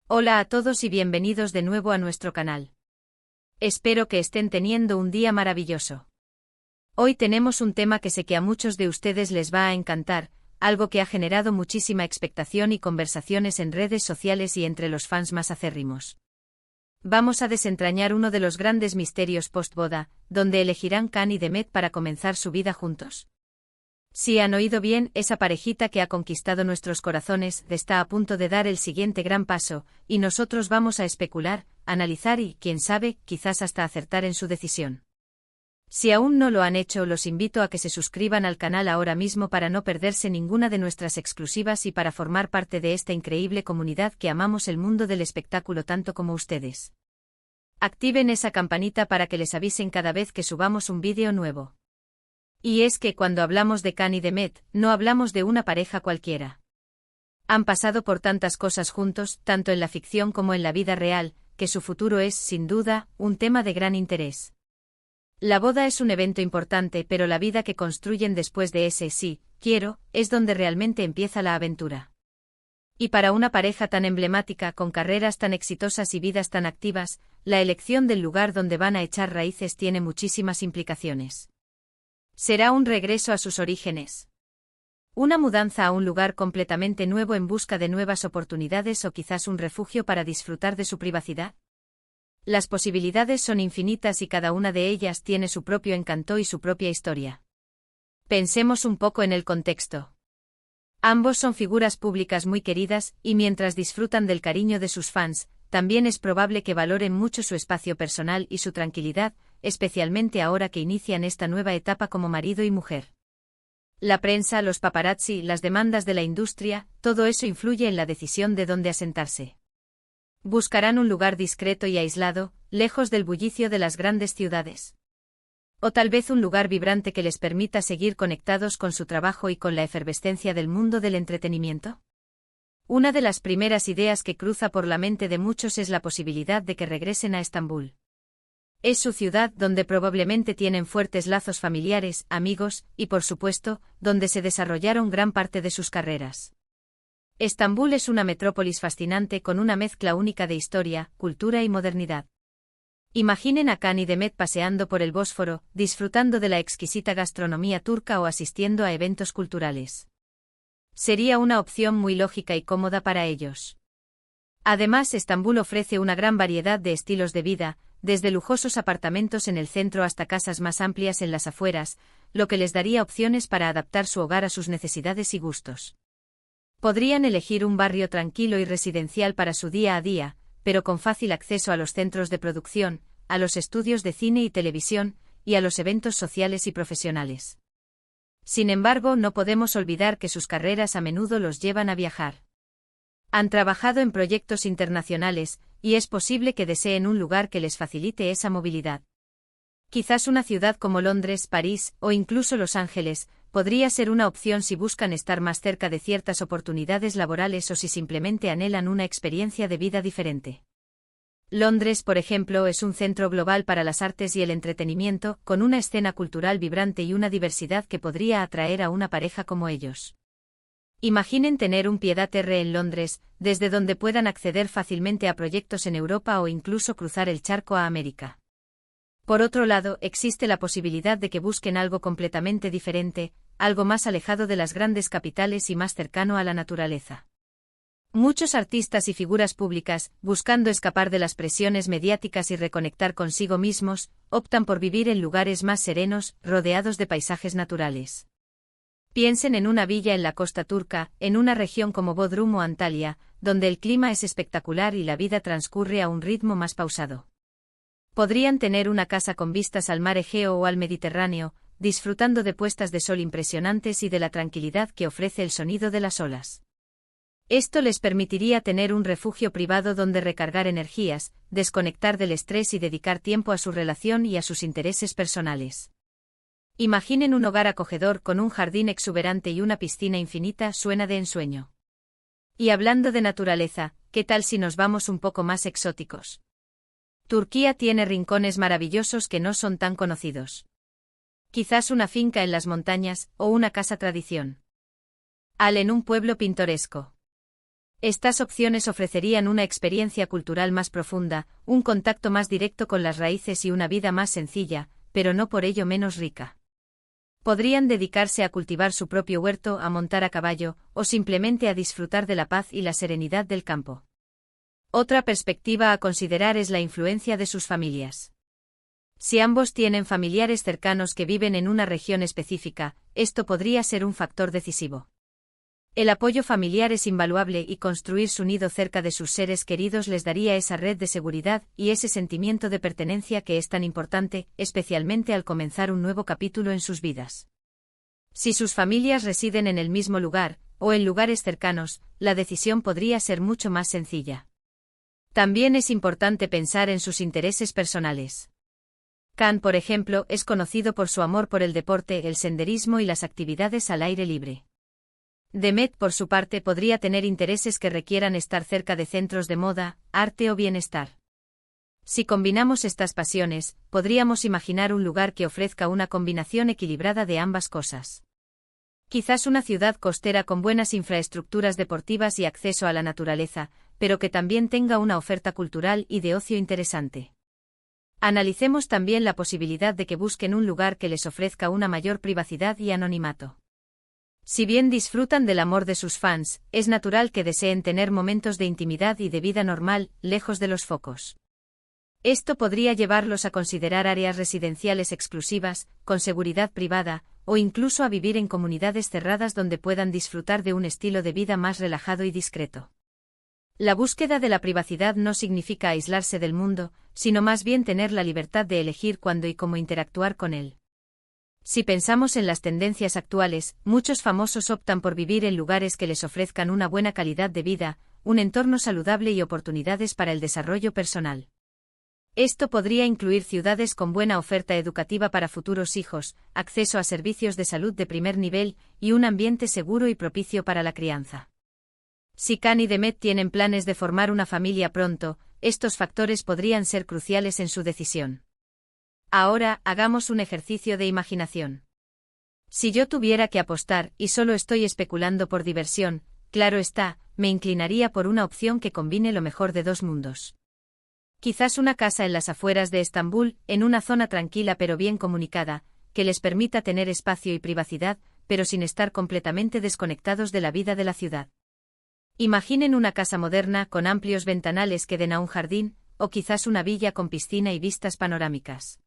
Hola a todos y bienvenidos de nuevo a nuestro canal. Espero que estén teniendo un día maravilloso. Hoy tenemos un tema que sé que a muchos de ustedes les va a encantar, algo que ha generado muchísima expectación y conversaciones en redes sociales y entre los fans más acérrimos. Vamos a desentrañar uno de los grandes misterios post-boda, donde elegirán Can y Demet para comenzar su vida juntos. Si han oído bien, esa parejita que ha conquistado nuestros corazones está a punto de dar el siguiente gran paso, y nosotros vamos a especular, analizar y, quién sabe, quizás hasta acertar en su decisión. Si aún no lo han hecho, los invito a que se suscriban al canal ahora mismo para no perderse ninguna de nuestras exclusivas y para formar parte de esta increíble comunidad que amamos el mundo del espectáculo tanto como ustedes. Activen esa campanita para que les avisen cada vez que subamos un vídeo nuevo. Y es que cuando hablamos de Can y Demet, no hablamos de una pareja cualquiera. Han pasado por tantas cosas juntos, tanto en la ficción como en la vida real, que su futuro es, sin duda, un tema de gran interés. La boda es un evento importante, pero la vida que construyen después de ese sí, quiero, es donde realmente empieza la aventura. Y para una pareja tan emblemática, con carreras tan exitosas y vidas tan activas, la elección del lugar donde van a echar raíces tiene muchísimas implicaciones. ¿Será un regreso a sus orígenes? ¿Una mudanza a un lugar completamente nuevo en busca de nuevas oportunidades o quizás un refugio para disfrutar de su privacidad? Las posibilidades son infinitas y cada una de ellas tiene su propio encanto y su propia historia. Pensemos un poco en el contexto. Ambos son figuras públicas muy queridas, y mientras disfrutan del cariño de sus fans, también es probable que valoren mucho su espacio personal y su tranquilidad, especialmente ahora que inician esta nueva etapa como marido y mujer. La prensa, los paparazzi, las demandas de la industria, todo eso influye en la decisión de dónde asentarse. Buscarán un lugar discreto y aislado, lejos del bullicio de las grandes ciudades. O tal vez un lugar vibrante que les permita seguir conectados con su trabajo y con la efervescencia del mundo del entretenimiento. Una de las primeras ideas que cruza por la mente de muchos es la posibilidad de que regresen a Estambul. Es su ciudad donde probablemente tienen fuertes lazos familiares, amigos, y por supuesto, donde se desarrollaron gran parte de sus carreras. Estambul es una metrópolis fascinante con una mezcla única de historia, cultura y modernidad. Imaginen a Can y Demet paseando por el Bósforo, disfrutando de la exquisita gastronomía turca o asistiendo a eventos culturales. Sería una opción muy lógica y cómoda para ellos. Además, Estambul ofrece una gran variedad de estilos de vida, desde lujosos apartamentos en el centro hasta casas más amplias en las afueras, lo que les daría opciones para adaptar su hogar a sus necesidades y gustos. Podrían elegir un barrio tranquilo y residencial para su día a día, pero con fácil acceso a los centros de producción, a los estudios de cine y televisión, y a los eventos sociales y profesionales. Sin embargo, no podemos olvidar que sus carreras a menudo los llevan a viajar. Han trabajado en proyectos internacionales, y es posible que deseen un lugar que les facilite esa movilidad. Quizás una ciudad como Londres, París, o incluso Los Ángeles, podría ser una opción si buscan estar más cerca de ciertas oportunidades laborales o si simplemente anhelan una experiencia de vida diferente. Londres, por ejemplo, es un centro global para las artes y el entretenimiento, con una escena cultural vibrante y una diversidad que podría atraer a una pareja como ellos. Imaginen tener un pied-à-terre en Londres, desde donde puedan acceder fácilmente a proyectos en Europa o incluso cruzar el charco a América. Por otro lado, existe la posibilidad de que busquen algo completamente diferente, algo más alejado de las grandes capitales y más cercano a la naturaleza. Muchos artistas y figuras públicas, buscando escapar de las presiones mediáticas y reconectar consigo mismos, optan por vivir en lugares más serenos, rodeados de paisajes naturales. Piensen en una villa en la costa turca, en una región como Bodrum o Antalya, donde el clima es espectacular y la vida transcurre a un ritmo más pausado. Podrían tener una casa con vistas al mar Egeo o al Mediterráneo, disfrutando de puestas de sol impresionantes y de la tranquilidad que ofrece el sonido de las olas. Esto les permitiría tener un refugio privado donde recargar energías, desconectar del estrés y dedicar tiempo a su relación y a sus intereses personales. Imaginen un hogar acogedor con un jardín exuberante y una piscina infinita, suena de ensueño. Y hablando de naturaleza, ¿qué tal si nos vamos un poco más exóticos? Turquía tiene rincones maravillosos que no son tan conocidos. Quizás una finca en las montañas, o una casa tradición. En un pueblo pintoresco. Estas opciones ofrecerían una experiencia cultural más profunda, un contacto más directo con las raíces y una vida más sencilla, pero no por ello menos rica. Podrían dedicarse a cultivar su propio huerto, a montar a caballo, o simplemente a disfrutar de la paz y la serenidad del campo. Otra perspectiva a considerar es la influencia de sus familias. Si ambos tienen familiares cercanos que viven en una región específica, esto podría ser un factor decisivo. El apoyo familiar es invaluable y construir su nido cerca de sus seres queridos les daría esa red de seguridad y ese sentimiento de pertenencia que es tan importante, especialmente al comenzar un nuevo capítulo en sus vidas. Si sus familias residen en el mismo lugar, o en lugares cercanos, la decisión podría ser mucho más sencilla. También es importante pensar en sus intereses personales. Khan, por ejemplo, es conocido por su amor por el deporte, el senderismo y las actividades al aire libre. Demet, por su parte, podría tener intereses que requieran estar cerca de centros de moda, arte o bienestar. Si combinamos estas pasiones, podríamos imaginar un lugar que ofrezca una combinación equilibrada de ambas cosas. Quizás una ciudad costera con buenas infraestructuras deportivas y acceso a la naturaleza, pero que también tenga una oferta cultural y de ocio interesante. Analicemos también la posibilidad de que busquen un lugar que les ofrezca una mayor privacidad y anonimato. Si bien disfrutan del amor de sus fans, es natural que deseen tener momentos de intimidad y de vida normal, lejos de los focos. Esto podría llevarlos a considerar áreas residenciales exclusivas, con seguridad privada, o incluso a vivir en comunidades cerradas donde puedan disfrutar de un estilo de vida más relajado y discreto. La búsqueda de la privacidad no significa aislarse del mundo, sino más bien tener la libertad de elegir cuándo y cómo interactuar con él. Si pensamos en las tendencias actuales, muchos famosos optan por vivir en lugares que les ofrezcan una buena calidad de vida, un entorno saludable y oportunidades para el desarrollo personal. Esto podría incluir ciudades con buena oferta educativa para futuros hijos, acceso a servicios de salud de primer nivel y un ambiente seguro y propicio para la crianza. Si Khan y Demet tienen planes de formar una familia pronto, estos factores podrían ser cruciales en su decisión. Ahora, hagamos un ejercicio de imaginación. Si yo tuviera que apostar, y solo estoy especulando por diversión, claro está, me inclinaría por una opción que combine lo mejor de dos mundos. Quizás una casa en las afueras de Estambul, en una zona tranquila pero bien comunicada, que les permita tener espacio y privacidad, pero sin estar completamente desconectados de la vida de la ciudad. Imaginen una casa moderna con amplios ventanales que den a un jardín, o quizás una villa con piscina y vistas panorámicas.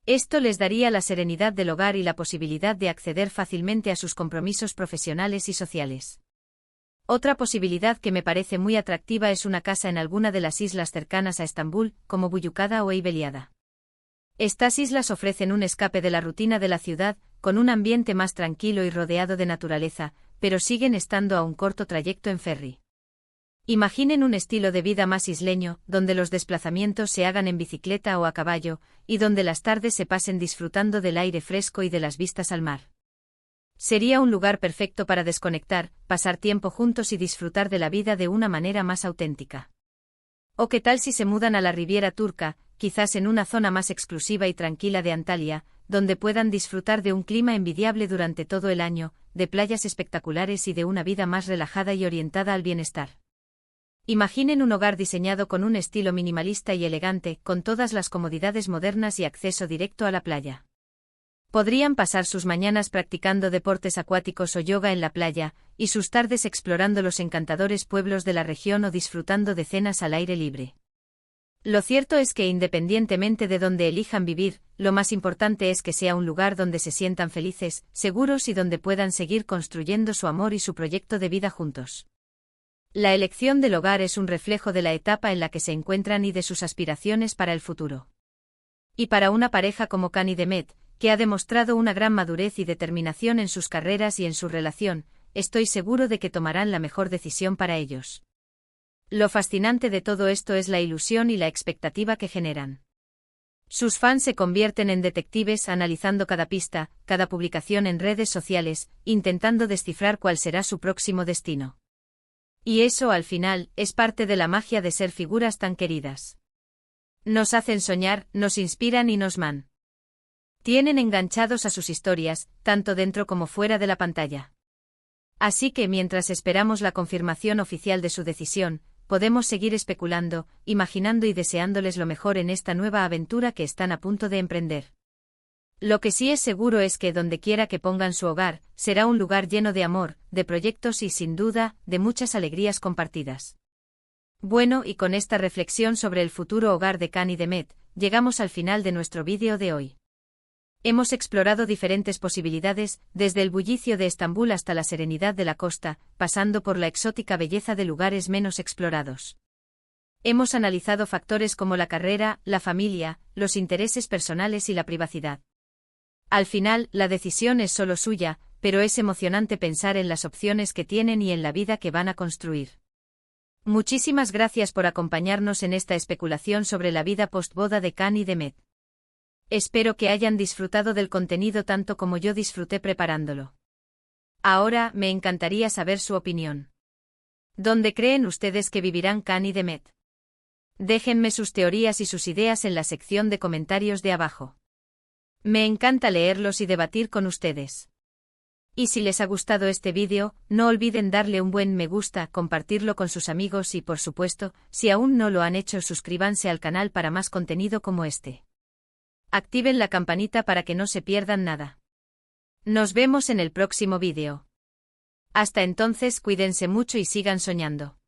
Esto les daría la serenidad del hogar y la posibilidad de acceder fácilmente a sus compromisos profesionales y sociales. Otra posibilidad que me parece muy atractiva es una casa en alguna de las islas cercanas a Estambul, como Buyukada o Heybeliada. Estas islas ofrecen un escape de la rutina de la ciudad, con un ambiente más tranquilo y rodeado de naturaleza, pero siguen estando a un corto trayecto en ferry. Imaginen un estilo de vida más isleño, donde los desplazamientos se hagan en bicicleta o a caballo, y donde las tardes se pasen disfrutando del aire fresco y de las vistas al mar. Sería un lugar perfecto para desconectar, pasar tiempo juntos y disfrutar de la vida de una manera más auténtica. ¿O qué tal si se mudan a la Riviera Turca, quizás en una zona más exclusiva y tranquila de Antalya, donde puedan disfrutar de un clima envidiable durante todo el año, de playas espectaculares y de una vida más relajada y orientada al bienestar? Imaginen un hogar diseñado con un estilo minimalista y elegante, con todas las comodidades modernas y acceso directo a la playa. Podrían pasar sus mañanas practicando deportes acuáticos o yoga en la playa, y sus tardes explorando los encantadores pueblos de la región o disfrutando de cenas al aire libre. Lo cierto es que independientemente de dónde elijan vivir, lo más importante es que sea un lugar donde se sientan felices, seguros y donde puedan seguir construyendo su amor y su proyecto de vida juntos. La elección del hogar es un reflejo de la etapa en la que se encuentran y de sus aspiraciones para el futuro. Y para una pareja como Khan y Demet, que ha demostrado una gran madurez y determinación en sus carreras y en su relación, estoy seguro de que tomarán la mejor decisión para ellos. Lo fascinante de todo esto es la ilusión y la expectativa que generan. Sus fans se convierten en detectives analizando cada pista, cada publicación en redes sociales, intentando descifrar cuál será su próximo destino. Y eso, al final, es parte de la magia de ser figuras tan queridas. Nos hacen soñar, nos inspiran y nos tienen enganchados a sus historias, tanto dentro como fuera de la pantalla. Así que mientras esperamos la confirmación oficial de su decisión, podemos seguir especulando, imaginando y deseándoles lo mejor en esta nueva aventura que están a punto de emprender. Lo que sí es seguro es que donde quiera que pongan su hogar, será un lugar lleno de amor, de proyectos y sin duda, de muchas alegrías compartidas. Bueno, y con esta reflexión sobre el futuro hogar de Can y Demet, llegamos al final de nuestro vídeo de hoy. Hemos explorado diferentes posibilidades, desde el bullicio de Estambul hasta la serenidad de la costa, pasando por la exótica belleza de lugares menos explorados. Hemos analizado factores como la carrera, la familia, los intereses personales y la privacidad. Al final, la decisión es solo suya, pero es emocionante pensar en las opciones que tienen y en la vida que van a construir. Muchísimas gracias por acompañarnos en esta especulación sobre la vida postboda de Can y Demet. Espero que hayan disfrutado del contenido tanto como yo disfruté preparándolo. Ahora, me encantaría saber su opinión. ¿Dónde creen ustedes que vivirán Can y Demet? Déjenme sus teorías y sus ideas en la sección de comentarios de abajo. Me encanta leerlos y debatir con ustedes. Y si les ha gustado este vídeo, no olviden darle un buen me gusta, compartirlo con sus amigos y por supuesto, si aún no lo han hecho, suscríbanse al canal para más contenido como este. Activen la campanita para que no se pierdan nada. Nos vemos en el próximo vídeo. Hasta entonces, cuídense mucho y sigan soñando.